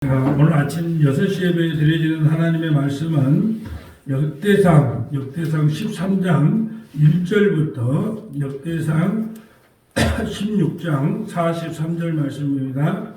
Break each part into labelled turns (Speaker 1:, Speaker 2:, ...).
Speaker 1: 오늘 아침 6시 예배에 드려지는 하나님의 말씀은 역대상 13장 1절부터 역대상 16장 43절 말씀입니다.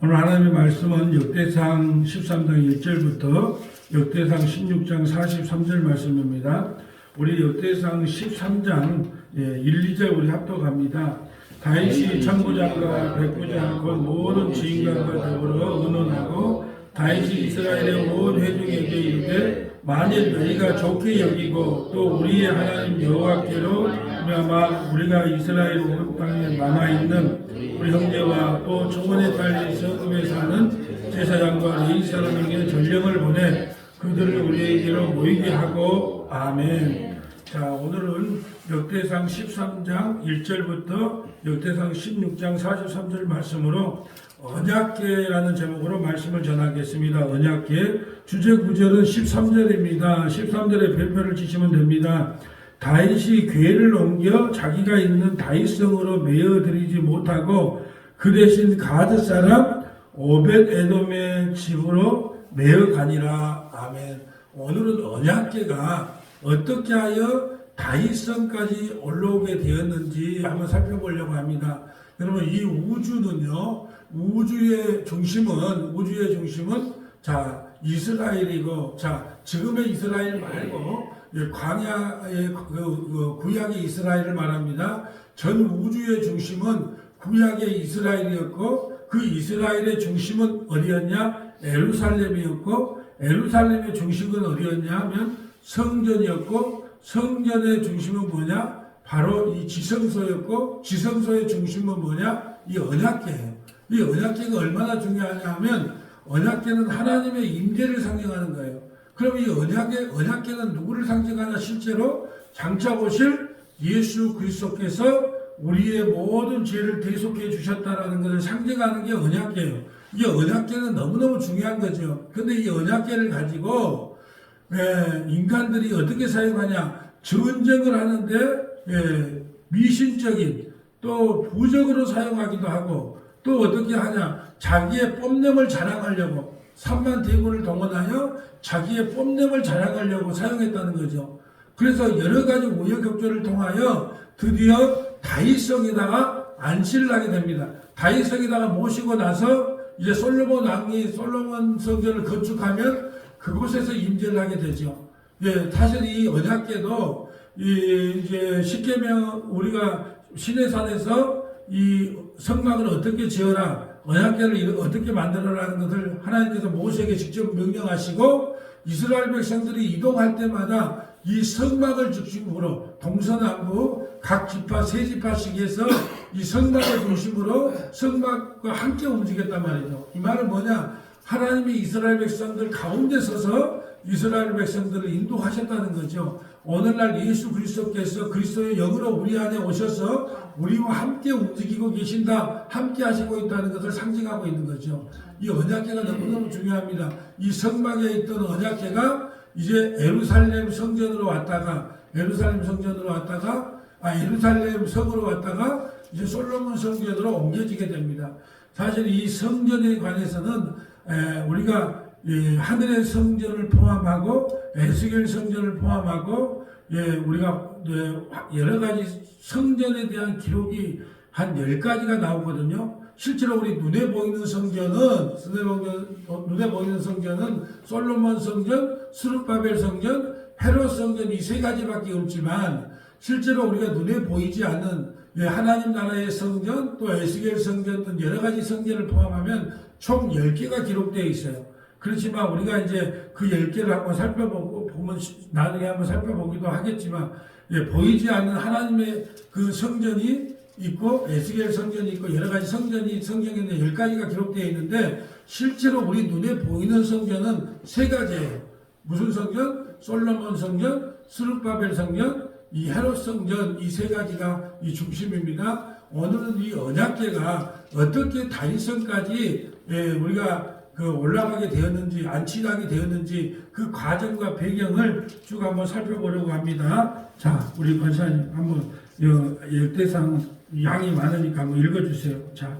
Speaker 1: 오늘 하나님의 말씀은 역대상 13장 1절부터 역대상 16장 43절 말씀입니다. 우리 역대상 13장 1, 2절 우리 합독합니다. 다윗이 천부장과 백부장 곧 모든 지휘관과 더불어 의논하고 다윗이 이스라엘의 온 회중에게 이르되 만일 너희가 좋게 여기고 또 우리의 하나님 여호와께로 말미암아 우리가 이스라엘 온 땅에 남아있는 우리 형제와 또 청원에 딸린 서금에 사는 제사장과 레위 사람에게 전령을 보내 그들을 우리에게로 모이게 하고 아멘. 자, 오늘은 역대상 13장 1절부터 역대상 16장 43절 말씀으로 언약궤라는 제목으로 말씀을 전하겠습니다. 언약궤 주제 구절은 13절입니다. 13절에 별표를 치시면 됩니다. 다윗이 궤를 옮겨 자기가 있는 다윗성으로 메어드리지 못하고 그 대신 가드 사람 오벳에돔의 집으로 메어가니라. 아멘. 오늘은 언약궤가 어떻게 하여 다윗성까지 올라오게 되었는지 한번 살펴보려고 합니다. 여러분, 이 우주는요, 우주의 중심은 자 이스라엘이고, 자 지금의 이스라엘 말고 광야의 구약의 이스라엘을 말합니다. 전 우주의 중심은 구약의 이스라엘이었고, 그 이스라엘의 중심은 어디였냐? 예루살렘이었고, 예루살렘의 중심은 어디였냐 하면 성전이었고, 성전의 중심은 뭐냐? 바로 이 지성소였고, 지성소의 중심은 뭐냐? 이 언약궤예요. 이 언약궤가 얼마나 중요하냐 하면 언약궤는 하나님의 임재를 상징하는 거예요. 그럼 이 언약궤는 누구를 상징하냐? 실제로 장차 오실 예수 그리스도께서 우리의 모든 죄를 대속해 주셨다라는 것을 상징하는 게 언약궤예요. 이 언약궤는 너무너무 중요한 거죠. 근데 이 언약궤를 가지고 인간들이 어떻게 사용하냐? 전쟁을 하는데 미신적인 또 부적으로 사용하기도 하고, 또 어떻게 하냐? 자기의 뽐냄을 자랑하려고 3만 대군을 동원하여 자기의 뽐냄을 자랑하려고 사용했다는 거죠. 그래서 여러 가지 우여곡절을 통하여 드디어 다윗성에다가 안식을 하게 됩니다. 다윗성에다가 모시고 나서 이제 솔로몬 왕이 솔로몬 성전을 건축하면 그곳에서 임재를 하게 되죠. 사실 이 언약궤도 이제 십계명 우리가 시내산에서 이 성막을 어떻게 지어라, 언약궤를 어떻게 만들어라는 것을 하나님께서 모세에게 직접 명령하시고, 이스라엘 백성들이 이동할 때마다 이 성막을 중심으로 동서남북 각 지파 세 지파씩 해서 이 성막을 중심으로 성막과 함께 움직였단 말이죠. 이 말은 뭐냐? 하나님이 이스라엘 백성들 가운데 서서 이스라엘 백성들을 인도하셨다는 거죠. 오늘날 예수 그리스도께서 그리스도의 영으로 우리 안에 오셔서 우리와 함께 움직이고 계신다, 함께 하시고 있다는 것을 상징하고 있는 거죠. 이 언약궤가 너무너무 중요합니다. 이 성막에 있던 언약궤가 이제 예루살렘 성으로 왔다가 예루살렘 성으로 왔다가 이제 솔로몬 성전으로 옮겨지게 됩니다. 사실 이 성전에 관해서는 우리가 하늘의 성전을 포함하고 에스겔 성전을 포함하고 우리가 여러 가지 성전에 대한 기록이 한 10가지가 나오거든요. 실제로 우리 눈에 보이는 성전은 솔로몬 성전, 스룹바벨 성전, 헤롯 성전 이 세 가지밖에 없지만, 실제로 우리가 눈에 보이지 않는 하나님 나라의 성전, 또 에스겔 성전 등 여러 가지 성전을 포함하면 총 10개가 기록되어 있어요. 그렇지만 우리가 이제 그 10개를 한번 살펴보면 나중에 한번 살펴보기도 하겠지만, 보이지 않는 하나님의 그 성전이 있고 에스겔 성전이 있고 여러 가지 성전이 성경에 10가지가 기록되어 있는데, 실제로 우리 눈에 보이는 성전은 3가지예요. 무슨 성전? 솔로몬 성전, 스룹바벨 성전, 이 헤롯 성전, 이 3가지가 이 중심입니다. 오늘은 이 언약궤가 어떻게 다윗성까지 우리가 올라가게 되었는지, 안치하게 되었는지 그 과정과 배경을 쭉 한번 살펴보려고 합니다. 자, 우리 권사님 한번 역대상 양이 많으니까 한번 읽어주세요. 자,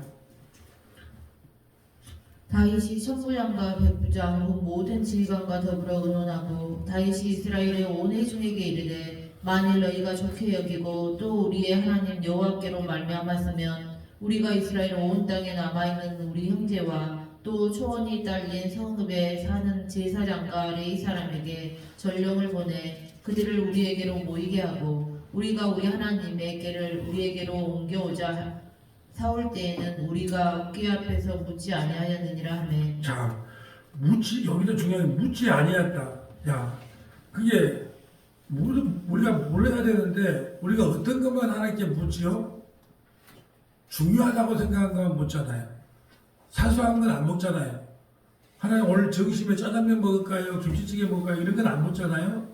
Speaker 2: 다윗이 천부장과 백부장 곧 모든 지휘관과 더불어 의논하고 다윗이 이스라엘의 온 회중에게 이르되 만일 너희가 좋게 여기고 또 우리의 하나님 여호와께로 말미암았으면 우리가 이스라엘 온 땅에 남아있는 우리 형제와 또 초원이 딸린 성읍에 사는 제사장과 레위 사람에게 전령을 보내 그들을 우리에게로 모이게 하고 우리가 우리 하나님에게를 우리에게로 옮겨오자 사올 때에는 우리가 꾀 앞에서 묻지 아니하였느니라 하매.
Speaker 1: 자, 묻지, 여기도 중요한 게 묻지 아니했다. 야, 그게 우리가 몰라야 되는데 우리가 어떤 것만 하나님께 묻지요? 중요하다고 생각한 것만 묻잖아요. 사소한 건 안 묻잖아요. 하나님 오늘 점심에 짜장면 먹을까요? 김치찌개 먹을까요? 이런 건 안 묻잖아요.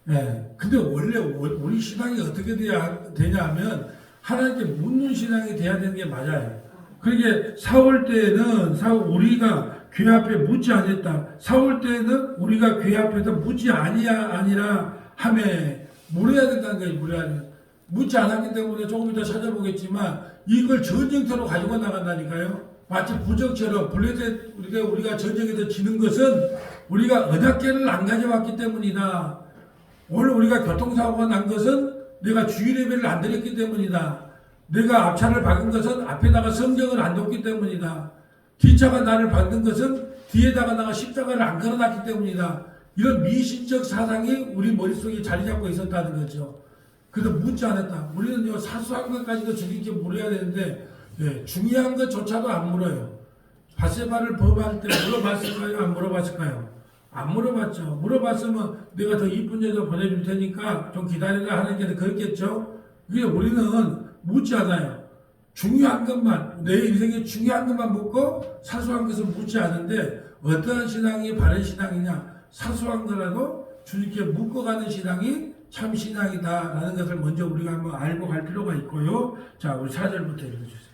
Speaker 1: 네. 근데 원래 우리 신앙이 어떻게 되냐 하면 하나님께 묻는 신앙이 돼야 되는 게 맞아요. 그러니까 사올 때는 우리가 귀 앞에 묻지 않았다. 사올 때는 우리가 귀 앞에서 묻지 아니라 함에 물어야 된다는 거예요. 물어야 돼. 묻지 않았기 때문에 조금 이따 찾아보겠지만 이걸 전쟁터로 가지고 나간다니까요. 마치 부적처럼 우리가 전쟁에서 지는 것은 우리가 언약궤를 안 가져왔기 때문이다. 오늘 우리가 교통사고가 난 것은 내가 주일 예배를 안 드렸기 때문이다. 내가 앞차를 박은 것은 앞에다가 성경을 안 뒀기 때문이다. 뒷차가 나를 박는 것은 뒤에다가 내가 십자가를 안 걸어놨기 때문이다. 이런 미신적 사상이 우리 머릿속에 자리 잡고 있었다는 거죠. 그래서 묻지 않았다. 우리는 사소한 것까지도 주님께 물어야 되는데 중요한 것조차도 안 물어요. 바세바를 범할 때 물어봤을까요? 안 물어봤을까요? 안 물어봤죠. 물어봤으면 내가 더 이쁜 여자 보내줄 테니까 좀 기다리라 하나님께서 그랬겠죠. 그게 우리는 묻지 않아요. 중요한 것만, 내 인생에 중요한 것만 묻고 사소한 것은 묻지 않은데 어떠한 신앙이 바른 신앙이냐? 사소한 거라도 주님께 묻고가는 신앙이 참 신앙이다라는 것을 먼저 우리가 한번 알고 갈 필요가 있고요. 자, 우리 4절부터 읽어주세요.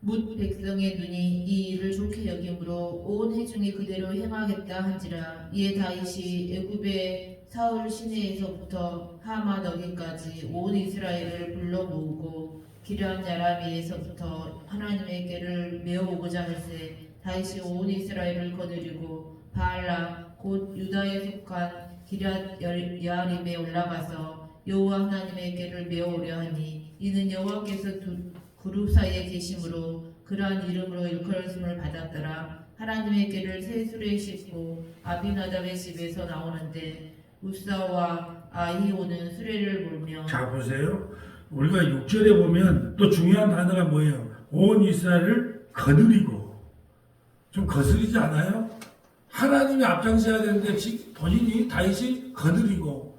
Speaker 2: 뭇 백성의 눈이 이 일을 좋게 여김으로 온 회중이 그대로 행하겠다 한지라. 이에 다윗이 애굽의 사울 시내에서부터 하마 너기까지 온 이스라엘을 불러 모으고 기럇 야람에서부터 하나님의 궤를 메어오고자 할세. 다윗이 온 이스라엘을 거느리고 바알라 곧 유다에 속한 기럇 여아림에 올라가서 여호와 하나님의 궤를 메어오려 하니 이는 여호와께서 그룹 사이에 계심으로 그러한 이름으로 일컬음을 받았더라. 하나님의 궤를 새 수레에 싣고 아비나답의 집에서 나오는데 우사와 아히오는 수레를 몰며.
Speaker 1: 자, 보세요. 우리가 6절에 보면 또 중요한 단어가 뭐예요? 온 이스라엘을 거느리고. 좀 거스리지 않아요? 하나님이 앞장서야 되는데 본인이 다윗이 거느리고.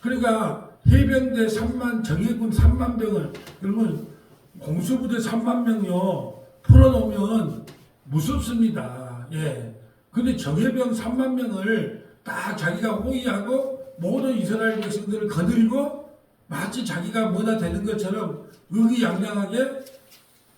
Speaker 1: 그러니까 해병대 3만, 정예군 3만 병을, 그러면 공수부대 3만 명요 풀어놓으면 무섭습니다. 예. 근데 정예병 3만 명을 딱 자기가 호위하고 모든 이스라엘 백성들을 거느리고 마치 자기가 뭐다 되는 것처럼 의기양양하게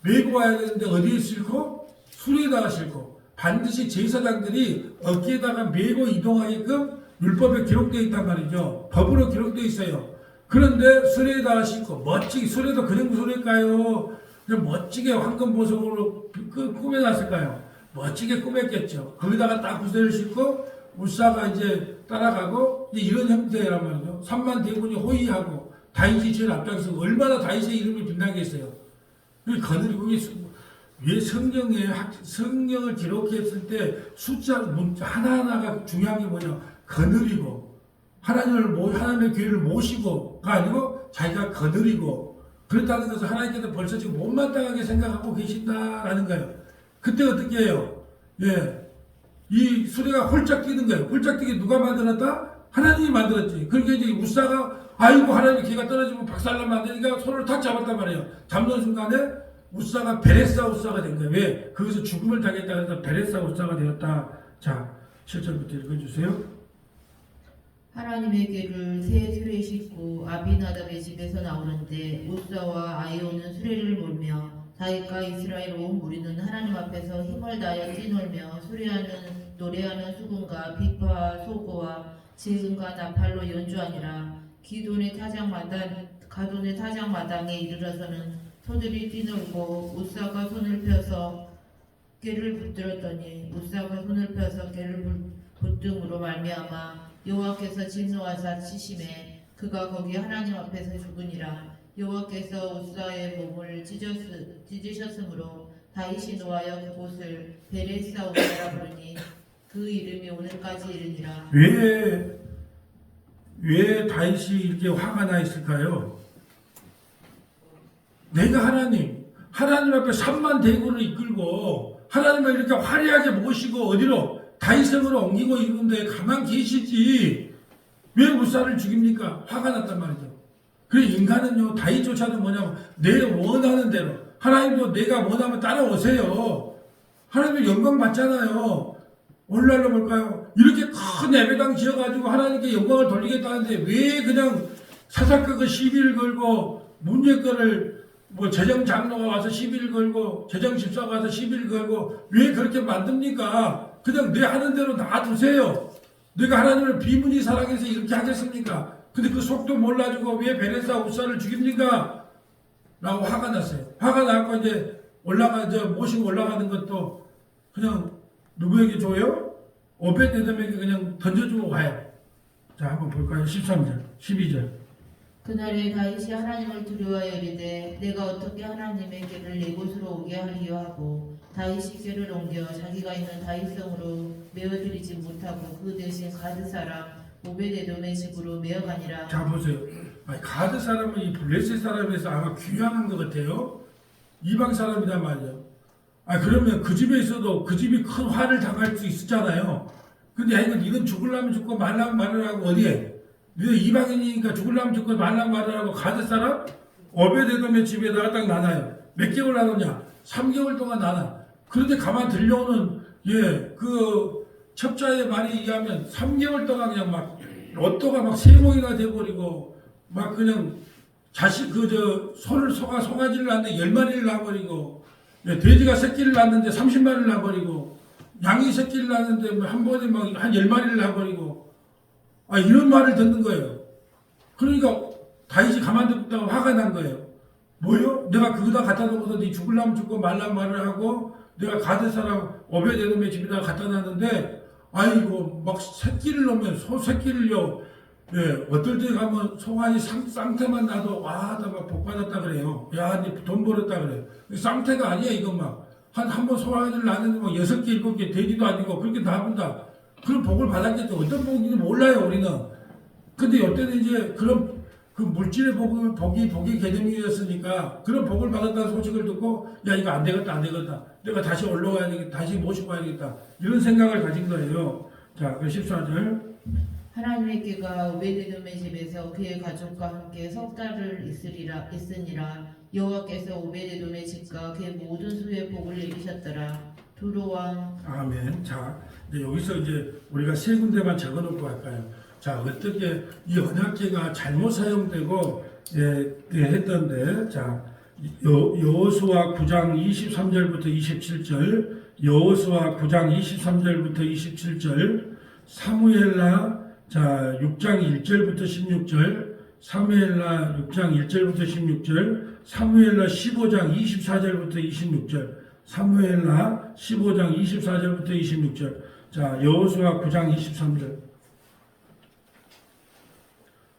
Speaker 1: 메고 와야 되는데 어디에 싣고? 수레에다가 싣고 반드시 제사장들이 어깨에다가 메고 이동하게끔 율법에 기록되어 있단 말이죠. 법으로 기록되어 있어요. 그런데 수레에다가 싣고 멋지게, 수레도 그냥 수레일까요? 그냥 멋지게 황금 보석으로 꾸며놨을까요? 멋지게 꾸몄겠죠. 거기다가 딱 구세를 싣고 우사가 이제 따라가고 이제 이런 형태란 말이죠. 3만 대군이 호위하고 다윗이 제일 앞장서고 얼마나 다윗의 이름이 빛나겠어요. 거느리고 왜 성경을 기록했을 때 숫자 하나하나가 중요한 게 뭐냐? 거느리고 하나님의 교회를 모시고가 아니고 자기가 거느리고 그렇다는 것은 하나님께서 벌써 지금 못마땅하게 생각하고 계신다라는 거예요. 그때 어떻게 해요? 예, 이 수레가 홀짝 뛰는 거예요. 홀짝 뛰게 누가 만들었다? 하나님이 만들었지. 그러니까 이제 우사가 아이고 하나님의 기가 떨어지면 박살나면 안 되니까 손을 탁 잡았단 말이에요. 잡는 순간에 우사가 베레사 우사가 된 거예요. 왜? 거기서 죽음을 당했다 그래서 베레사 우사가 되었다. 자, 7절부터 읽어주세요.
Speaker 2: 하나님의 궤를 새 수레에 싣고 아비나답의 집에서 나오는데 우사와 아이오는 수레를 몰며 다윗과 이스라엘 온 무리는 하나님 앞에서 힘을 다하여 뛰놀며 수레하는 노래하는 수군과 비파와 소고와 제금과 나팔로 연주하니라. 가돈의 타작마당에 이르러서는 소들이 뛰놀고 우사가 손을 펴서 꾀를 붙들었더니 우사가 손을 펴서 꾀를 붙듦으로 말미암아 여호와께서 진노하사 치심에 그가 거기 하나님 앞에서 죽으니라. 여호와께서 우사의 몸을 찢으셨으므로 다윗이 노하여 그곳을 베레사 우사라 부르니 그 이름이 오늘까지 이르니라.
Speaker 1: 왜 다윗이 이렇게 화가 나 있을까요? 내가 하나님 앞에 3만 대군을 이끌고 하나님을 이렇게 화려하게 모시고 어디로 다윗성으로 옮기고 있는데 가만 계시지 왜 우사를 죽입니까? 화가 났단 말이죠. 그래 인간은요 다윗조차도 뭐냐면 내 원하는 대로 하나님도 내가 원하면 따라오세요. 하나님도 영광 받잖아요. 오늘날로 볼까요? 이렇게 큰 예배당 지어가지고 하나님께 영광을 돌리겠다는데 왜 그냥 사사건건 시비를 걸고 문제건을 뭐 재정장로가 와서 시비를 걸고 재정집사가 와서 시비를 걸고 왜 그렇게 만듭니까? 그냥 내 하는 대로 놔두세요. 내가 하나님을 비문이 사랑해서 이렇게 하겠습니까? 근데 그 속도 몰라주고 왜 베레사 우사를 죽입니까? 라고 화가 났어요. 화가 나고 이제 모시고 올라가는 것도 그냥 누구에게 줘요? 오벳에돔에게 그냥 던져주고 가요. 자, 한번 볼까요? 13절, 12절.
Speaker 2: 그날에 다윗이 하나님을 두려워하여 이르되 내가 어떻게 하나님의 궤를 내 곳으로 오게 하리요 하고 다윗이 궤를 옮겨 자기가 있는 다윗성으로 메어들이지 못하고 그 대신 가드 사람 오벳에돔의 집으로 메어가니라.
Speaker 1: 자, 보세요. 가드 사람은 이 블레셋 사람에서 아마 귀향한 것 같아요. 이방 사람이란 말이에요. 그러면 그 집에 있어도 그 집이 큰 화를 당할 수 있었잖아요. 근데 이건 죽으려면 죽고 말라면 말으라고 어디에? 너희 이방인이니까 죽으려면 죽고 말라면 말으라고 가드 사람? 오벳에돔의 집에다가 딱 나눠요. 몇 개월 나누냐? 3개월 동안 나눠. 그런데 가만 들려오는 그 첩자의 말에 의하면 3개월 동안 그냥 막 로또가 막 세봉이나 돼버리고 막 그냥 소를 송아지를 낳는데 10마리를 낳아버리고 돼지가 새끼를 낳는데 30마리를 낳아버리고 양이 새끼를 낳는데 한 번에 막 한 10마리를 낳아버리고 이런 말을 듣는 거예요. 그러니까 다윗이 가만뒀다가 화가 난 거예요. 뭐요? 내가 그거다 갖다 놓고서 네 죽으려면 죽고 말라면 말을 하고 내가 가드 사람 오벳에돔의 집에다가 갖다 놨는데 막 새끼를 놓으면 소 새끼를요. 어떨 때 가면 송아지 쌍태만 나도 나 막 복 받았다 그래요. 야, 니 돈 벌었다 그래요. 쌍태가 아니야 이거 막. 한 번 송아지를 낳는데 막 6개, 7개 돼지도 아니고 그렇게 나본다. 그런 복을 받았겠죠. 어떤 복인지 몰라요 우리는. 근데 이때는 이제 그런 그 물질의 복이 개념이었으니까 그런 복을 받았다는 소식을 듣고 야 이거 안 되겠다. 내가 다시 올라가야 되겠다. 다시 모시고 가야겠다. 이런 생각을 가진 거예요. 자, 그 14절.
Speaker 2: 하나님의 궤가 오벳에돔의 집에서 그의 가족과 함께 석 달을 있으니라. 여호와께서 오벳에돔의 집과 그의 모든 소유의 복을 내리셨더라. 두로왕.
Speaker 1: 아멘. 자, 이제 여기서 이제 우리가 세 군데만 적어놓고 할까요? 자, 어떻게 이 언약궤가 잘못 사용되고 했던데, 자, 여호수아 9장 23절부터 27절, 여호수아 9장 23절부터 27절, 사무엘라 자 6장 1절부터 16절, 사무엘라 6장 1절부터 16절, 사무엘라 15장 24절부터 26절, 사무엘라 15장 24절부터 26절. 자, 여호수아 9장 23절.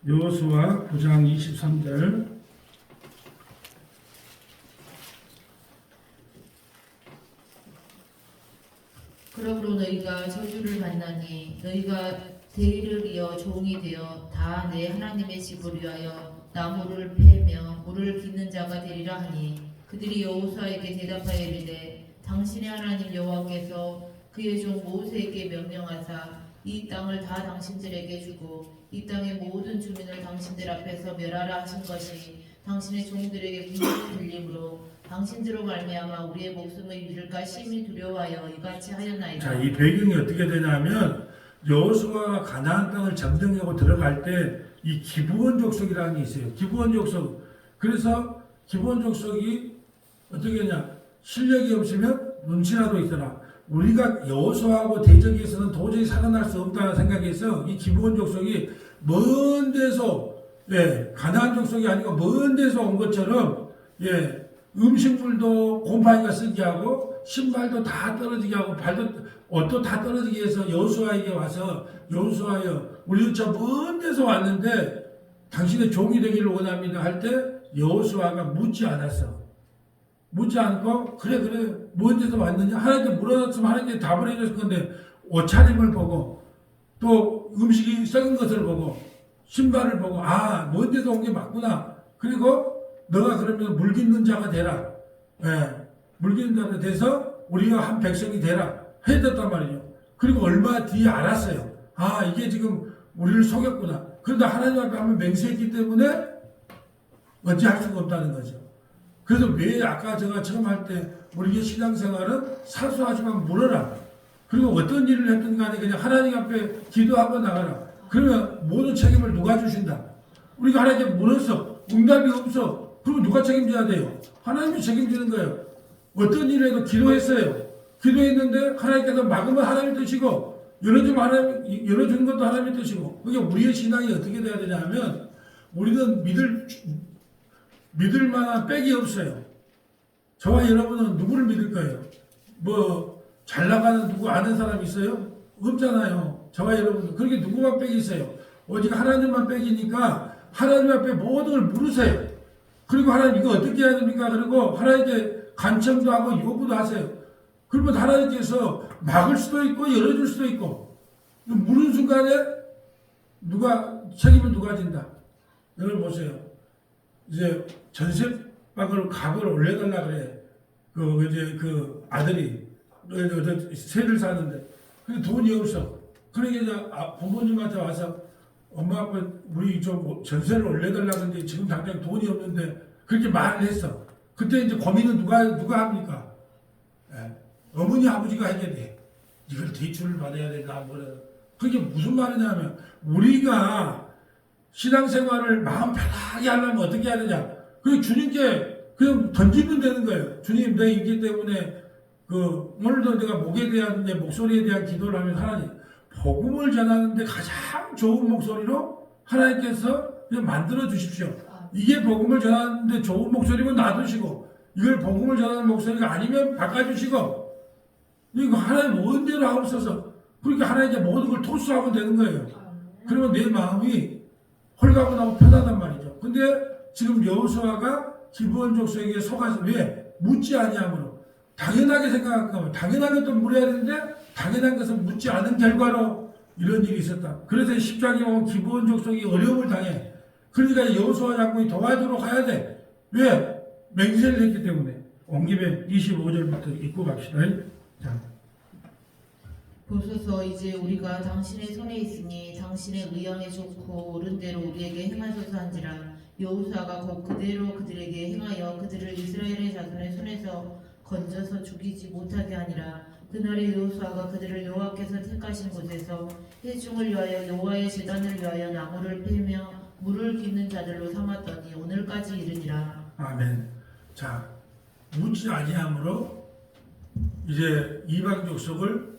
Speaker 1: 여호수아 9장 23절.
Speaker 2: 그러므로 너희가 저주를 받나니 너희가 대를 이어 종이 되어 다 내 하나님의 집을 위하여 나무를 패며 물을 깃는 자가 되리라 하니 그들이 여호수아에게 대답하여 이르되 당신의 하나님 여호와께서 그의 종 모세에게 명령하사 이 땅을 다 당신들에게 주고 이 땅의 모든 주민을 당신들 앞에서 멸하라 하신 것이 당신의 종들에게 분명히 들림으로 당신들로 말미암아 우리의 목숨을 잃을까 심히 두려워하여 이같이 하였나이다.
Speaker 1: 자, 이 배경이 어떻게 되냐면 여호수아가 가나안 땅을 점령하고 들어갈 때 이 기브온 족속이라는 게 있어요. 기브온 족속. 그래서 기브온 족속이 어떻게 하냐? 실력이 없으면 눈치라도 있어라. 우리가 여호수아하고 대적에서는 도저히 살아날 수 없다는 생각해서 이 기브온 족속이 먼 데서 가나안 족속이 아니고 먼 데서 온 것처럼 음식물도 곰팡이가 쓰게 하고 신발도 다 떨어지게 하고 옷도 다 떨어지게 해서 여호수아에게 와서 여호수아여 우리는 저 먼 데서 왔는데 당신의 종이 되기를 원합니다 할 때 여호수아가 묻지 않았어. 묻지 않고 그래 먼 데서 왔느냐 하나님께 물어봤으면 하나님께 답을 해줬을 건데 옷차림을 보고 또 음식이 썩은 것을 보고 신발을 보고 먼 데서 온 게 맞구나. 그리고 너가 그러면 물깃는 자가 되라. 물깃는 자가 돼서 우리가 한 백성이 되라. 해줬단 말이죠. 그리고 얼마 뒤에 알았어요. 이게 지금 우리를 속였구나. 그런데 하나님 앞에 한번 맹세했기 때문에 어찌할 수가 없다는 거죠. 그래서 왜 아까 제가 처음 할 때 우리의 신앙생활은 사소하지만 물어라. 그리고 어떤 일을 했든 간에 그냥 하나님 앞에 기도하고 나가라. 그러면 모든 책임을 누가 주신다? 우리가 하나님께 물었어. 응답이 없어. 그러면 누가 책임져야 돼요? 하나님이 책임지는 거예요. 어떤 일을 해도 기도했어요. 기도했는데 하나님께서 막으면 하나님의 뜻이고 열어주는 것도 하나님의 뜻이고 그게 우리의 신앙이 어떻게 돼야 되냐 하면 우리는 믿을 만한 백이 없어요. 저와 여러분은 누구를 믿을 거예요? 잘 나가는 누구 아는 사람 있어요? 없잖아요. 저와 여러분은. 그렇게 누구만 백이 있어요. 오직 하나님만 백이니까 하나님 앞에 모든 걸 물으세요. 그리고 하나님 이거 어떻게 해야 됩니까? 그리고 하나님께 간청도 하고 요구도 하세요. 그러면 하나님께서 막을 수도 있고 열어줄 수도 있고 물은 순간에 책임을 누가 진다. 여러분 보세요. 이제 전세방을 값을 올려달라 그래. 그 아들이 세를 사는데 근데 돈이 없어. 그러니까 이제 부모님한테 와서 엄마 아빠 우리 좀 전세를 올려달라 그러는데 지금 당장 돈이 없는데 그렇게 말을 했어. 그때 이제 고민은 누가 합니까? 어머니 아버지가 해야 돼. 이걸 대출을 받아야 된다. 그게 무슨 말이냐면 우리가 신앙생활을 마음 편하게 하려면 어떻게 해야 되냐? 그 주님께 그냥 던지면 되는 거예요. 주님 내 있기 때문에 오늘도 내가 목에 대한 내 목소리에 대한 기도를 하면 하나님 복음을 전하는데 가장 좋은 목소리로 하나님께서 그냥 만들어 주십시오. 이게 복음을 전하는데 좋은 목소리면 놔두시고 이걸 복음을 전하는 목소리가 아니면 바꿔주시고 이거 하나님 원대로 하옵소서. 그러니까 하나님께 모든 걸 토스하면 되는 거예요. 그러면 내 마음이 홀가분하고 편하단 말이죠. 근데 지금 여호수아가 기브온 족속에게 속아서 왜? 묻지 아니함으로. 당연하게 생각할 거면 당연하게 또 물어야 되는데 당연한 것은 묻지 않은 결과로 이런 일이 있었다. 그래서 10장에 보면 기브온 족속이 어려움을 당해. 그러니까 여호수아 장군이 도와주러 가야 돼. 왜? 맹세를 했기 때문에. 온 김에 25절부터 읽고 갑시다. 자.
Speaker 2: 보소서 이제 우리가 당신의 손에 있으니 당신의 의향에 좋고 옳은 대로 우리에게 행하소서 한지라. 여호수아가 곧 그대로 그들에게 행하여 그들을 이스라엘의 자손의 손에서 건져서 죽이지 못하게 하니라. 그날에 여호수아가 그들을 여호와께서 택하신 곳에서 회중을 위하여 여호와의 제단을 위하여 나무를 패며 물을 깃는 자들로 삼았더니 오늘까지 이르니라.
Speaker 1: 아멘. 자, 묻지 아니함으로 이제 이방 족속을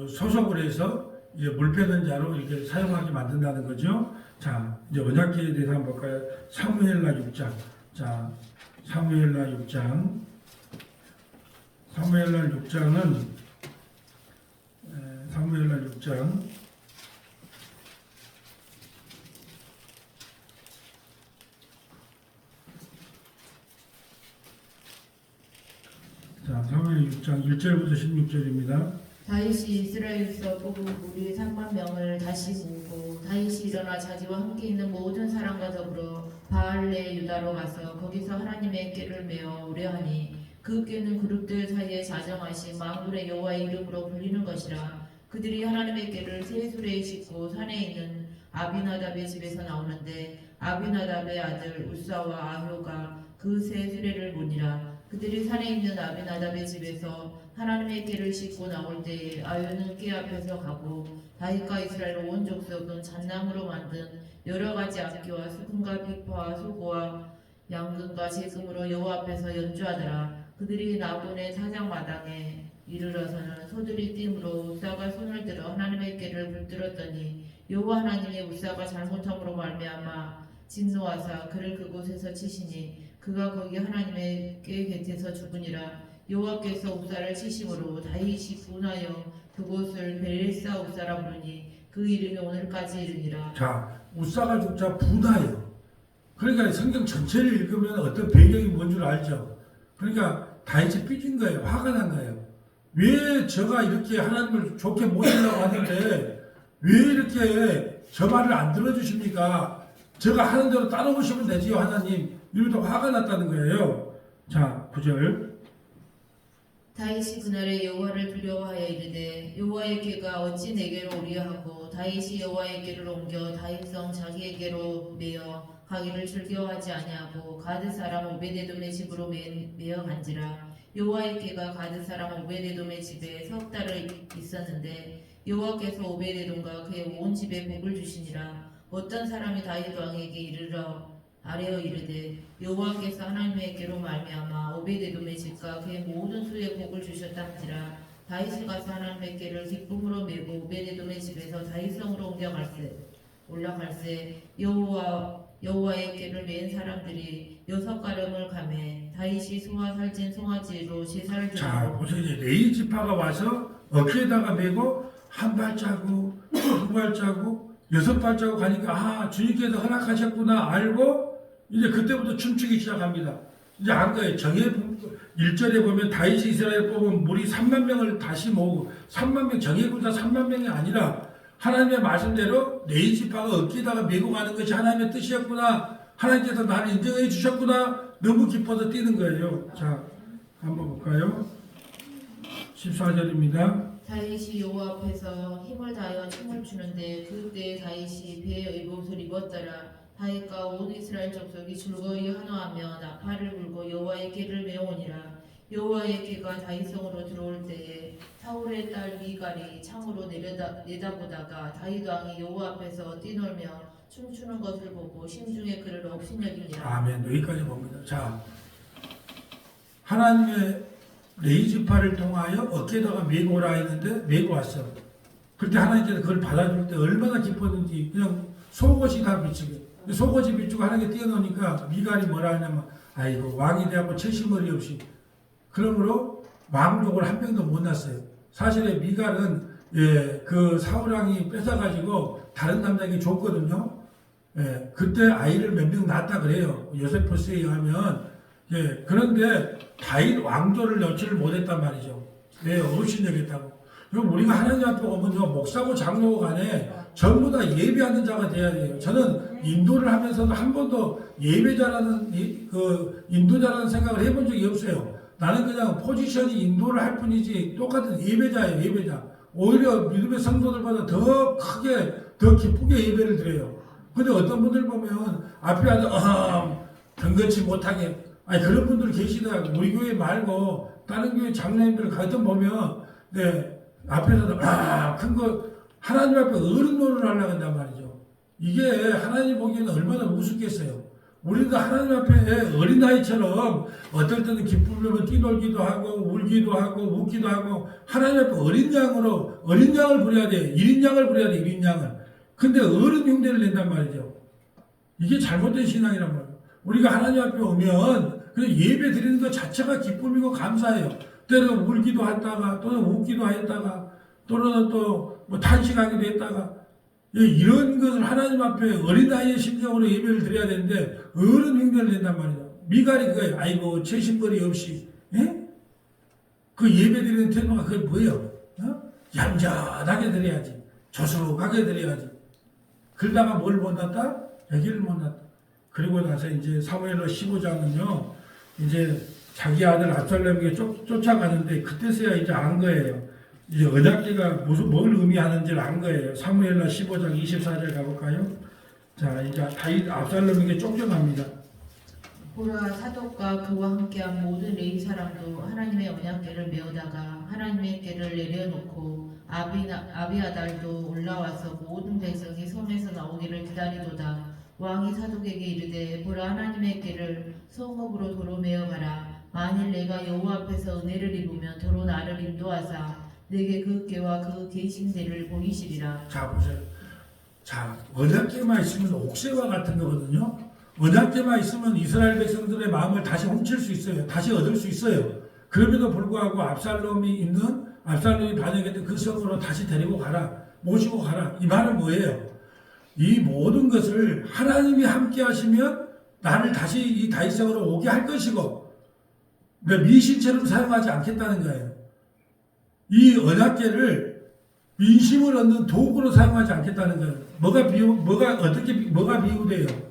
Speaker 1: 소속을 해서 이제 물 패는 자로 이렇게 사용하게 만든다는 거죠. 자, 이제 언약궤에 대해서 한번 볼까요? 사무엘라 6장. 자, 사무엘라 6장. 사무엘라 6장은 사무엘라 6장 자, 사무엘 6장 1절부터 16절입니다.
Speaker 2: 다윗이 이스라엘에서 뽑은 무리 3만 명을 다시 모으고 다윗이 일어나 자기와 함께 있는 모든 사람과 더불어 바알레 유다로 가서 거기서 하나님의 궤를 메어 우려하니 그 궤는 그룹들 사이에 자정하신 만군의 여호와의 이름으로 불리는 것이라. 그들이 하나님의 궤를 새 수레에 싣고 산에 있는 아비나답의 집에서 나오는데 아비나답의 아들 우사와 아효가 그 새 수레를 보니라. 그들이 산에 있는 아비나답의 집에서 하나님의 궤를 싣고 나올 때에 아효는 궤 앞에서 가고 다윗과 이스라엘 온 족속은 잣나무로 만든 여러 가지 악기와 수금과 비파와 소고와 양금과 제금으로 여호와 앞에서 연주하더라. 그들이 나본의 사장마당에 이르러서는 소들이 띠므로 우사가 손을 들어 하나님의 궤를 붙들었더니 여호와 하나님의 우사가 잘못함으로 말미암아 진노하사 그를 그곳에서 치시니 그가 거기 하나님의 궤 곁에서 죽으니라. 여호와께서 옵사를 치심으로 다윗이 분하여 그곳을 벨사 옵사라 부르니 그 이름이 오늘까지 이르니라.
Speaker 1: 자, 우사가 죽자 분하여. 그러니까 성경 전체를 읽으면 어떤 배경이 뭔 줄 알죠. 그러니까 다윗이 삐진 거예요. 화가 난 거예요. 왜 저가 이렇게 하나님을 좋게 모시려고 하는데 왜 이렇게 저 말을 안 들어주십니까? 저가 하는 대로 따라오시면 되지요, 하나님. 이러면서 화가 났다는 거예요. 자, 9절.
Speaker 2: 다윗이 그날에 여호와를 두려워하여 이르되 여호와의 궤가 어찌 내게로 오리야 하고 다윗이 여호와의 궤를 옮겨 다윗성 자기에게로 메어 가기를 즐겨하지 아니하고 가드 사람 오베데돔의 집으로 메어 간지라. 여호와의 궤가 가드 사람 오베데돔의 집에 석 달을 있었는데 여호와께서 오베데돔과 그의 온 집에 복을 주시니라. 어떤 사람이 다윗 왕에게 이르러 아뢰어 이르되 여호와께서 하나님에게로 말미암아 오베데돔의 집과 그의 모든 수에 복을 주셨다는지라. 다윗이 가서 하나님의 궤를 기쁨으로 메고 오베데돔의 집에서 다윗성으로 올라갈새 여호와의 궤를 맨 사람들이 6가름을 가매 다윗이 소와 살찐 송아지로 제사를
Speaker 1: 자,
Speaker 2: 드리고.
Speaker 1: 보세요. 이제 레위 지파가 와서 어깨에다가 메고 한 발자국, 두 발자국, 6발자국 가니까 아, 주님께서 허락하셨구나 알고 이제 그때부터 춤추기 시작합니다. 이제 안 거예요. 1절에 보면 다윗이 이스라엘 뽑은 무리 3만 명을 다시 모으고 3만 명 정예군사 3만 명이 아니라 하나님의 말씀대로 레위 지파가 어깨에다가 메고 가는 것이 하나님의 뜻이었구나. 하나님께서 나를 인정해 주셨구나. 너무 기뻐서 뛰는 거예요. 자, 한번 볼까요? 14절입니다.
Speaker 2: 다윗이 여호와 앞에서 힘을 다하여 춤을 추는데 그때 다윗이 배의 의복을 입었더라. 다윗과 온 이스라엘 족속이 즐거이 환호하며 나팔을 불고 여호와의 궤를 메오니라. 여호와의 궤가 다윗성으로 들어올 때에 사울의 딸 미갈이 창으로 내다보다가 다윗 왕이 여호와 앞에서 뛰놀며 춤추는 것을 보고 심중에 그를 업신여기니라.
Speaker 1: 아멘. 여기까지 봅니다. 자, 하나님의 레위 지파를 통하여 어깨에다가 메고 오라 했는데 메고 왔어. 그때 하나님께서 그걸 받아줄 때 얼마나 기뻤는지 그냥 속옷이 다 비치게. 속옷이 비추고 하나님께 뛰어노니까 미갈이 뭐라 하냐면 아이고 왕이 되고 채심머리 없이 그러므로 왕족을 한 명도 못 났어요. 사실에 미갈은 그 사울왕이 뺏어가지고 다른 남자에게 줬거든요. 그때 아이를 몇 명 낳았다 그래요. 요세포스에 의하면. 그런데 다윗 왕조를 여치를 못했단 말이죠. 왜? 업신여겼다고. 그럼 우리가 하나님 앞에 오면 목사고 장로고 간에 전부 다 예배하는 자가 돼야 돼요. 저는 인도를 하면서도 한 번도 예배자라는 그 인도자라는 생각을 해본 적이 없어요. 나는 그냥 포지션이 인도를 할 뿐이지 똑같은 예배자예요. 예배자. 오히려 믿음의 성도들보다 더 크게 더 기쁘게 예배를 드려요. 근데 어떤 분들 보면 앞에 와서 경건치 못하게 그런 분들 계시더라고요. 우리 교회 말고 다른 교회 장로님들 가끔 보면 앞에서도 큰 거 하나님 앞에 어른 노릇을 하려고 한단 말이죠. 이게 하나님 보기에는 얼마나 우습겠어요. 우리도 하나님 앞에 어린아이처럼 어떨 때는 기쁨을 뛰놀기도 하고 울기도 하고 웃기도 하고 하나님 앞에 어린 양을 부려야 돼. 1인 양을 부려야 돼. 1인 양을. 근데 어른 흉내를 낸단 말이죠. 이게 잘못된 신앙이란 말이에요. 우리가 하나님 앞에 오면 그냥 예배 드리는 것 자체가 기쁨이고 감사해요. 때로는 울기도 했다가 또는 웃기도 했다가 또는 또 뭐 탄식하기도 했다가 이런 것을 하나님 앞에 어린아이의 심정으로 예배를 드려야 되는데 어른 흉내를 낸단 말이죠. 미갈이 그거예요. 아이고 채심벌이 없이 그 예배 드리는 태도가 그게 뭐예요? 얌전하게 드려야지. 조숙하게 드려야지. 그러다가 뭘 못났다? 여기를 못났다. 그리고 나서 이제 사무엘하 15장은요. 이제 자기 아들 압살롬에게 쫓아가는데 그때서야 이제 안 거예요. 이제 언약궤가 뭘 의미하는지를 안 거예요. 사무엘하 15장 24절 가볼까요? 자, 이제 다윗 압살롬에게 쫓겨갑니다.
Speaker 2: 보라 사독과 그와 함께한 모든 레위 사람도 하나님의 언약궤를 메우다가 하나님의 궤를 내려놓고 아비아달도 올라와서 모든 백성이 성에서 나오기를 기다리도다. 왕이 사독에게 이르되 보라 하나님의 궤를 성읍으로 도로 메어 가라. 만일 내가 여호와 앞에서 은혜를 입으면 도로 나를 인도하사 내게 그 궤와 그 계신대를 보이시리라.
Speaker 1: 자, 보세요. 자, 언약궤만 있으면 옥새와 같은 거거든요. 언약궤만 있으면 이스라엘 백성들의 마음을 다시 훔칠 수 있어요. 다시 얻을 수 있어요. 그럼에도 불구하고 압살롬이 반역했던 그 성으로 다시 데리고 가라, 모시고 가라. 이 말은 뭐예요? 이 모든 것을 하나님이 함께 하시면 나를 다시 이 다윗성으로 오게 할 것이고, 미신처럼 사용하지 않겠다는 거예요. 이 언약궤를 민심을 얻는 도구로 사용하지 않겠다는 거예요. 뭐가 비유돼요?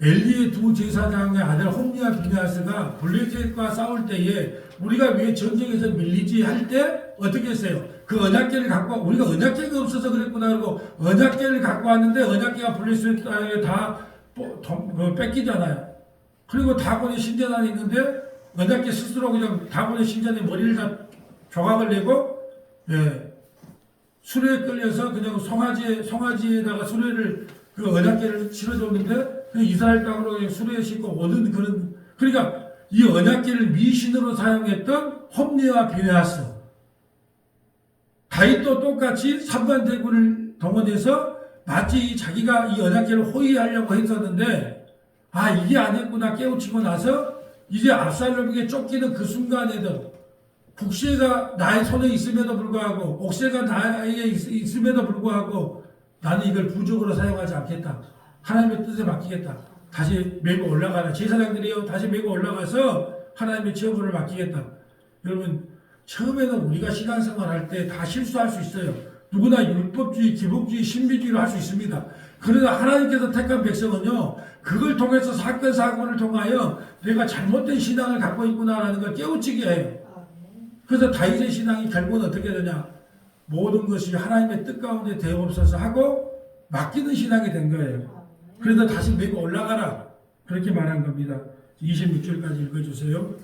Speaker 1: 엘리의 두 제사장의 아들 홈리와 비느하스가 블레셋과 싸울 때에 우리가 왜 전쟁에서 밀리지 할 때 어떻게 했어요? 그 언약궤를 갖고 우리가 언약궤가 없어서 그랬구나 그러고 언약궤를 갖고 왔는데 언약궤가 블레셋에 다 뺏기잖아요. 그리고 다곤의 신전 안에 있는데 언약궤 스스로 그냥 다곤의 신전에 머리를 다 조각을 내고 수레에 끌려서 그냥 송아지에다가 수레를 그 언약궤를 실어줬는데 이스라엘 땅으로 그냥 수레에 싣고 오는 그런, 그러니까 이 언약궤를 미신으로 사용했던 홈리와 비느하스, 다윗도 똑같이 3만 대군을 동원해서 마치 자기가 이 언약궤를 호위하려고 했었는데 이게 아니었구나 깨우치고 나서 이제 압살롬에게 쫓기는 그 순간에도 북새가 나의 손에 있음에도 불구하고 옥새가 나에게 있음에도 불구하고 나는 이걸 부족으로 사용하지 않겠다. 하나님의 뜻에 맡기겠다. 다시 메고 올라가라. 제사장들이요, 다시 메고 올라가서 하나님의 처분을 맡기겠다. 여러분, 처음에는 우리가 신앙생활 할 때 다 실수할 수 있어요. 누구나 율법주의, 기복주의, 신비주의를 할 수 있습니다. 그러나 하나님께서 택한 백성은요, 그걸 통해서 사건, 사고를 통하여 내가 잘못된 신앙을 갖고 있구나라는 걸 깨우치게 해요. 그래서 다윗의 신앙이 결국은 어떻게 되냐? 모든 것이 하나님의 뜻 가운데 되옵소서 하고 맡기는 신앙이 된 거예요. 그래서 다시 메고 올라가라. 그렇게 말한 겁니다. 26절까지 읽어주세요.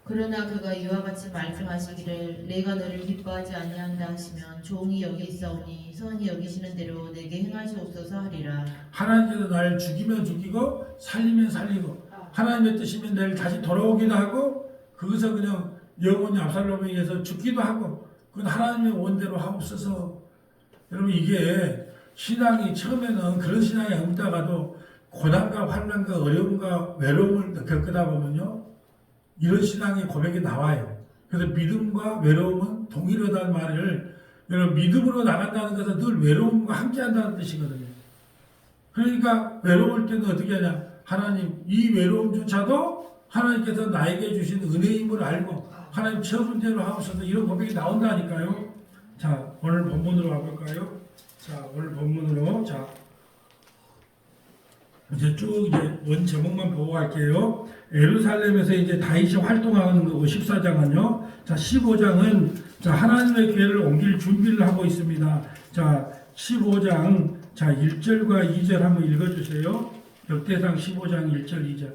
Speaker 2: 그러나 그가 이와 같이 말씀하시기를 내가 너를 기뻐하지 아니한다 하시면 종이 여기 있사오니 선이 여기시는 대로 내게 행하시옵소서 하리라.
Speaker 1: 하나님께서 나를 죽이면 죽이고 살리면 살리고 하나님의 뜻이면 내일 다시 돌아오기도 하고 거기서 그냥 영원히 압살롬에 의해서 죽기도 하고 그건 하나님의 원대로 하옵소서. 여러분, 이게 신앙이 처음에는 그런 신앙이 없다가도 고난과 환난과 어려움과 외로움을 겪다 보면요, 이런 신앙의 고백이 나와요. 그래서 믿음과 외로움은 동일하다는 말을, 여러분, 믿음으로 나간다는 것은 늘 외로움과 함께 한다는 뜻이거든요. 그러니까 외로울 때는 어떻게 하냐? 하나님, 이 외로움조차도 하나님께서 나에게 주신 은혜임을 알고 하나님 처분대로 하옵소서, 이런 고백이 나온다니까요. 자, 오늘 본문으로 가볼까요? 자, 오늘 본문으로, 자, 이제 쭉 이제 원 제목만 보고 갈게요. 예루살렘에서 이제 다윗이 활동하는 거 14장은요. 자, 15장은 자, 하나님의 교회를 옮길 준비를 하고 있습니다. 자, 15장 자, 1절과 2절 한번 읽어 주세요. 역대상 15장 1절 2절.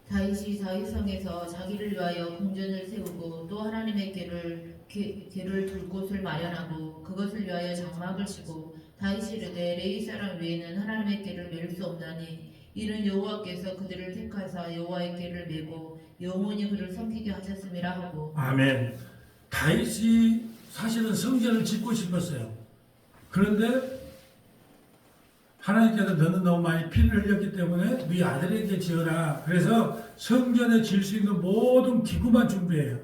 Speaker 2: 다윗이 다윗성에서 자기를 위하여 궁전을 세우고 또 하나님의 궤를 둘 곳을 마련하고 그것을 위하여 장막을 치고 다윗이 이르되 레위 사람 외에는 하나님의 궤를 맬 수 없나니 이는 여호와께서 그들을 택하사 여호와의 궤를 메고 영원히 그를 섬기게 하셨음이라 하고. 아멘.
Speaker 1: 다윗이 사실은 성전을 짓고 싶었어요. 그런데 하나님께서 너는 너무 많이 피를 흘렸기 때문에 네 아들에게 지어라. 그래서 성전에 지을 수 있는 모든 기구만 준비해요.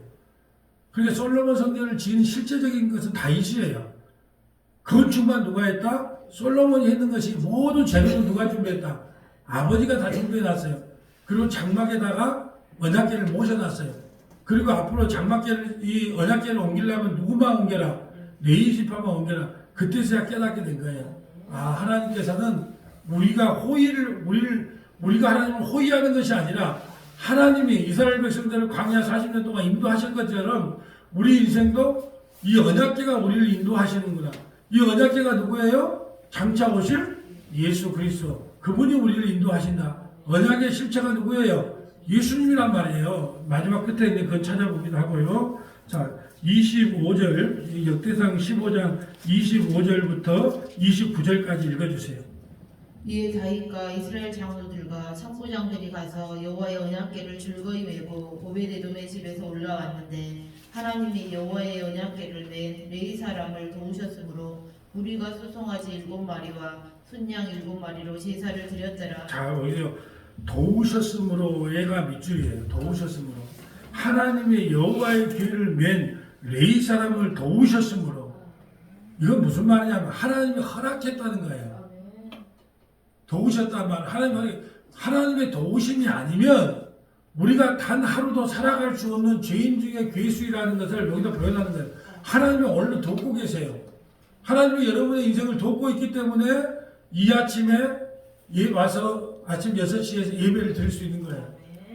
Speaker 1: 그러니까 솔로몬 성전을 지은 실제적인 것은 다윗이에요. 건축만 누가 했다? 솔로몬이 했는 것이 모든 재료는 누가 준비했다? 아버지가 다 준비해놨어요. 그리고 장막에다가 언약궤를 모셔놨어요. 그리고 앞으로 장막궤를, 이 언약궤를 옮기려면 누구만 옮겨라? 레위 지파만 옮겨라. 그때서야 깨닫게 된 거예요. 하나님께서는 우리가 하나님을 호위하는 것이 아니라 하나님이 이스라엘 백성들을 광야 40년 동안 인도하신 것처럼 우리 인생도 이 언약궤가 우리를 인도하시는구나. 이 언약궤가 누구예요? 장차 오실 예수 그리스도. 그분이 우리를 인도하신다. 언약의 실체가 누구예요? 예수님이란 말이에요. 마지막 끝에 있는 그건 찾아보기도 하고요. 자, 25절, 역대상 15장 25절부터 29절까지 읽어주세요.
Speaker 2: 이에 다윗과 이스라엘 장로들과 참고장들이 가서 여호와의 언약궤를 즐거이 메고 오베데돔의 집에서 올라왔는데 하나님이 여호와의 언약궤를 맨 레위 사람을 도우셨으므로 우리가 수송아지 7마리와 순양 7마리로 제사를 드렸더라.
Speaker 1: 자, 여기서 도우셨으므로 얘가 밑줄이에요. 도우셨으므로. 하나님의 여호와의 교회를 맨 레위 사람을 도우셨으므로. 이건 무슨 말이냐면 하나님이 허락했다는 거예요. 도우셨단 말. 하나님의 도우심이 아니면 우리가 단 하루도 살아갈 수 없는 죄인 중에 괴수이라는 것을 여기다 표현하는 거예요. 하나님이 오늘 돕고 계세요. 하나님이 여러분의 인생을 돕고 있기 때문에 이 아침에 와서 아침 6시에 예배를 드릴 수 있는 거예요.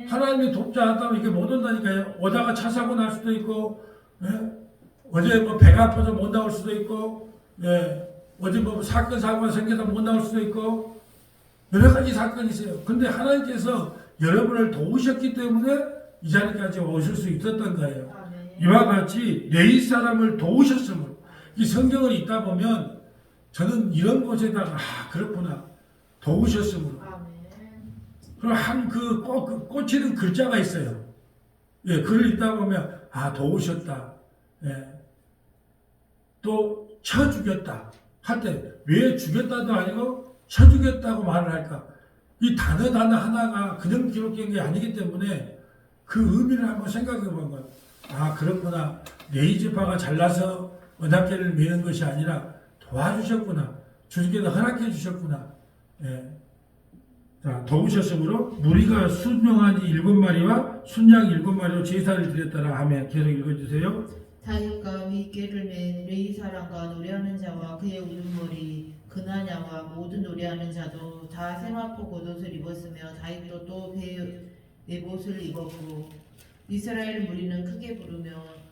Speaker 1: 하나님이 돕지 않았다면 이게 못 온다니까요. 오다가 차 사고 날 수도 있고, 어제 뭐 배가 아파서 못 나올 수도 있고, 어제 뭐 사건사고가 생겨서 못 나올 수도 있고, 여러 가지 사건이 있어요. 근데 하나님께서 여러분을 도우셨기 때문에 이 자리까지 오실 수 있었던 거예요. 이와 같이 레위 사람을 도우셨으므로. 이 성경을 읽다 보면 저는 이런 곳에다가 그렇구나. 도우셨으므로. 그럼 꼭 꽂히는 글자가 있어요. 글을 읽다 보면 도우셨다. 또 쳐 죽였다. 할 때 왜 죽였다도 아니고 쳐 죽였다고 말을 할까? 이 단어 하나가 그냥 기록된 게 아니기 때문에 그 의미를 한번 생각해 본 거예요. 그렇구나. 레위 지파가 잘나서 언약궤를 메는 것이 아니라 도와주셨구나. 주님께서 허락해 주셨구나. 자, 도우셨으므로 무리가 순용하니 7마리와 순양 7마리로 제사를 드렸더라 하며 계속 읽어주세요.
Speaker 2: 다윗과 윗개를 맨 레위 사람과 노래하는 자와 그의 우두머리 그나냐와 모든 노래하는 자도 다 세마포 겉옷을 입었으며 다윗도 또 베옷을 입었고 이스라엘 무리는 크게 부르며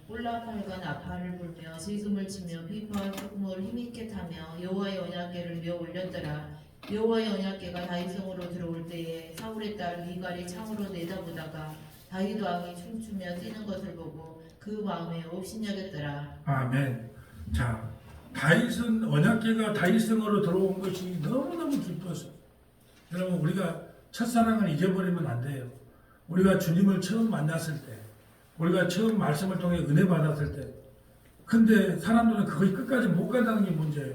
Speaker 2: 올라팔과 나팔을 불며 질금을 치며 비파와 소금을 힘있게 타며 여호와의 언약궤를 메어 올렸더라. 여호와의 언약궤가 다윗성으로 들어올 때에 사울의 딸 미갈이 창으로 내다보다가 다윗 왕이 춤추며 뛰는 것을 보고 그 마음에 업신여겼더라.
Speaker 1: 아멘. 자, 다윗은 언약궤가 다윗성으로 들어온 것이 너무너무 기뻐서. 여러분, 우리가 첫사랑을 잊어버리면 안 돼요. 우리가 주님을 처음 만났을 때, 우리가 처음 말씀을 통해 은혜 받았을 때, 근데 사람들은 그걸 끝까지 못 간다는 게 문제예요.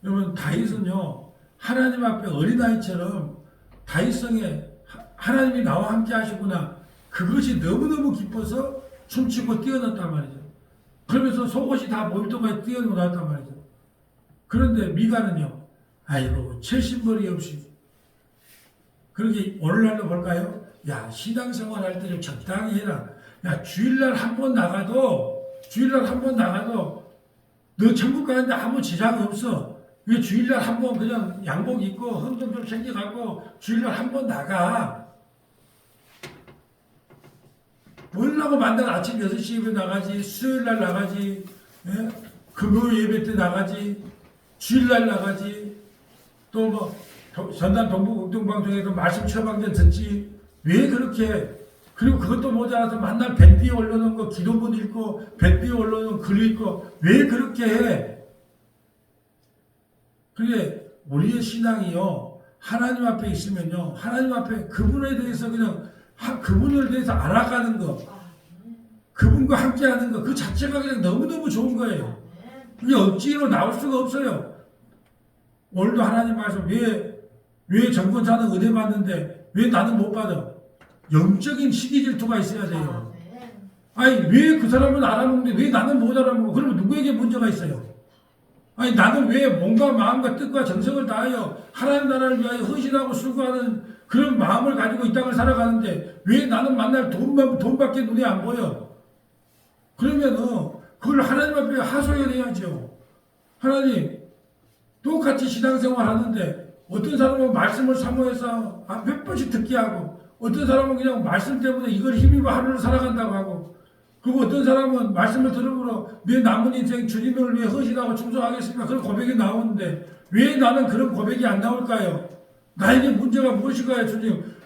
Speaker 1: 여러분, 다윗은요, 하나님 앞에 어린아이처럼 다윗성에 하나님이 나와 함께 하시구나, 그것이 너무너무 기뻐서 춤추고 뛰어났단 말이죠. 그러면서 속옷이 다 보일 동안 뛰어놀았단 말이죠. 그런데 미가는요, 채신벌이 없이. 그렇게 오늘날로 볼까요? 신앙생활 할 때 좀 적당히 해라. 주일날 한 번 나가도 너 천국 가는데 아무 지장이 없어. 왜 주일날 한 번 그냥 양복 입고 헌금 좀 챙겨갖고 주일날 한 번 나가. 뭐라고 만날 아침 6시 예배 나가지, 수요일날 나가지, 금요일 예배 때 나가지, 주일날 나가지, 또 뭐 전남 동부극동방송에서 말씀 처방전 듣지. 왜 그렇게? 그리고 그것도 모자라서 만날 밴드에 올려놓은 거 기도문 읽고 밴드에 올려놓은 글 읽고 왜 그렇게 해? 그게 우리의 신앙이요, 하나님 앞에 있으면요, 하나님 앞에 그분에 대해서 그분을 대해서 알아가는 거, 그분과 함께 하는 거, 그 자체가 그냥 너무너무 좋은 거예요. 그게 억지로 나올 수가 없어요. 오늘도 하나님 말씀, 왜 정권사는 은혜 받는데 왜 나는 못 받아? 영적인 시기 질투가 있어야 돼요. 왜 그 사람은 알아먹는데 왜 나는 못 알아먹고? 그러면 누구에게 문제가 있어요? 나는 왜 몸과 마음과 뜻과 정성을 다하여 하나님 나라를 위하여 헌신하고 수고하는 그런 마음을 가지고 이 땅을 살아가는데 왜 나는 만날 돈밖에 눈에 안 보여? 그러면은 그걸 하나님 앞에 하소연해야죠. 하나님, 똑같이 신앙생활 하는데 어떤 사람은 말씀을 사모해서 몇 번씩 듣게 하고, 어떤 사람은 그냥 말씀 때문에 이걸 힘입어 하루를 살아간다고 하고, 그리고 어떤 사람은 말씀을 들으므로 내 남은 인생 주님을 위해 헌신하고 충성하겠습니다. 그런 고백이 나오는데 왜 나는 그런 고백이 안 나올까요? 나에게 문제가 무엇일까요?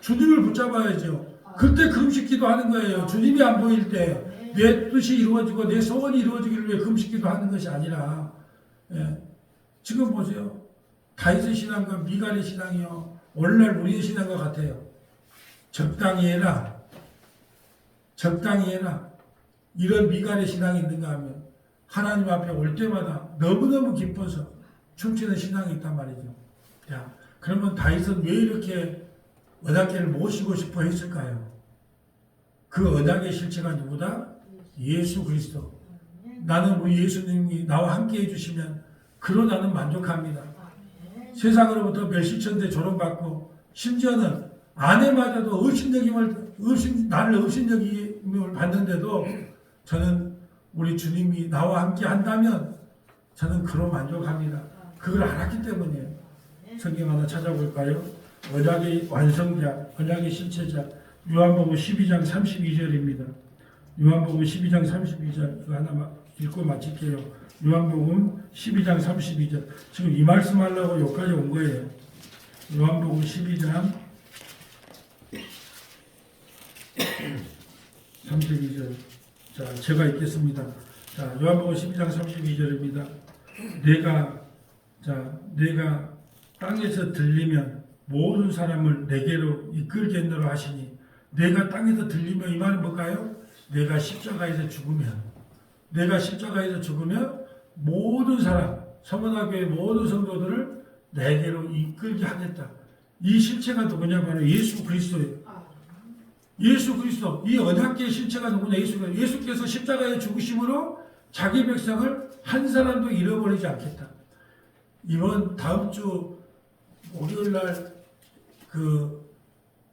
Speaker 1: 주님을 붙잡아야죠. 그때 금식기도 하는 거예요. 주님이 안 보일 때 내 뜻이 이루어지고 내 소원이 이루어지기를 위해 금식기도 하는 것이 아니라, 지금 보세요. 다윗의 신앙과 미갈의 신앙이요, 오늘날 우리의 신앙과 같아요. 적당히 해라. 이런 미갈의 신앙이 있는가 하면 하나님 앞에 올 때마다 너무너무 기뻐서 춤추는 신앙이 있단 말이죠. 그러면 다윗은 왜 이렇게 언약궤를 모시고 싶어 했을까요? 그 언약의 실체가 누구다? 예수 그리스도. 나는 우리 예수님이 나와 함께 해주시면 그로 나는 만족합니다. 세상으로부터 멸시천대 조롱받고 심지어는 아내마저도 나를 업신여김을 받는데도 저는 우리 주님이 나와 함께 한다면 저는 그로 만족합니다. 그걸 알았기 때문이에요. 성경 하나 찾아볼까요? 언약의 완성자, 언약의 실체자, 요한복음 12장 32절입니다. 요한복음 12장 32절 이거 하나 읽고 마칠게요. 요한복음 12장 32절. 지금 이 말씀 하려고 여기까지 온 거예요. 요한복음 12장 32절. 자, 제가 읽겠습니다. 자, 요한복음 12장 32절입니다. 내가 땅에서 들리면 모든 사람을 내게로 이끌겠노라 하시니, 내가 땅에서 들리면 이 말은 뭘까요? 내가 십자가에서 죽으면 모든 사람, 서문화교회 모든 성도들을 내게로 이끌게 하겠다. 이 실체가 누구냐? 바로 예수 그리스도예요. 예수 그리스도. 이 언약계의 실체가 누구냐? 예수께서 십자가에 죽으심으로 자기 백성을 한 사람도 잃어버리지 않겠다. 이번 다음 주 월요일 날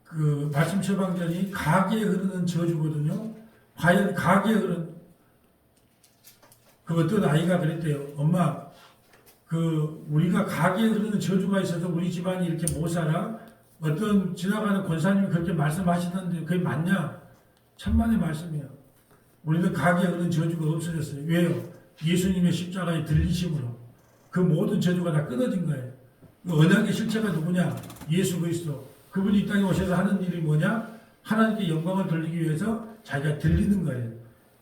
Speaker 1: 그 말씀 처방전이 가계에 흐르는 저주거든요. 과연 가계에 흐르는 그 어떤 아이가 그랬대요. 엄마, 우리가 가계에 흐르는 저주가 있어서 우리 집안이 이렇게 못 살아. 어떤 지나가는 권사님이 그렇게 말씀하시던데 그게 맞냐? 천만의 말씀이에요. 우리는 가계에 흐르는 저주가 없어졌어요. 왜요? 예수님의 십자가에 들리심으로 그 모든 저주가 다 끊어진 거예요. 그 언약의 실체가 누구냐? 예수 그리스도. 그분이 이 땅에 오셔서 하는 일이 뭐냐? 하나님께 영광을 돌리기 위해서 자기가 들리는 거예요.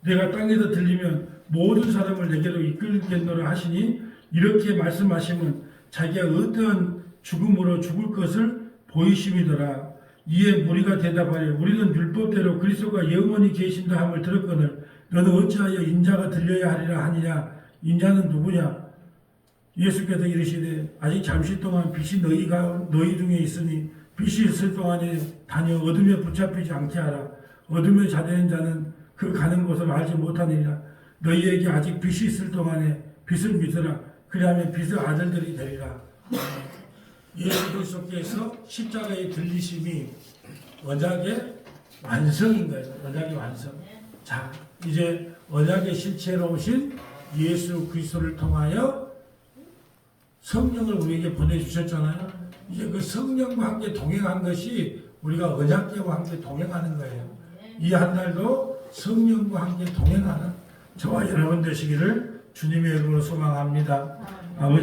Speaker 1: 내가 땅에서 들리면 모든 사람을 내게로 이끌겠노라 하시니, 이렇게 말씀하시면 자기가 어떠한 죽음으로 죽을 것을 보이심이더라. 이에 무리가 대답하여 우리는 율법대로 그리스도가 영원히 계신다 함을 들었거늘 너는 어찌하여 인자가 들려야 하리라 하니냐? 인자는 누구냐? 예수께서 이르시되 아직 잠시 동안 빛이 너희 중에 있으니 빛이 있을 동안에 다녀 어둠에 붙잡히지 않게 하라. 어둠에 자되는 자는 그 가는 곳을 알지 못하느니라. 너희에게 아직 빛이 있을 동안에 빛을 믿으라. 그리하면 빛의 아들들이 되리라. 예수 그리스도께서 십자가의 들리심이 언약의 완성인 거예요. 언약의 완성. 자, 이제 언약의 실체로 오신 예수 그리스도를 통하여 성령을 우리에게 보내주셨잖아요. 이제 그 성령과 함께 동행한 것이 우리가 언약계와 함께 동행하는 거예요. 이 한 달도 성령과 함께 동행하는 저와 여러분 되시기를 주님의 이름으로 소망합니다. 아버지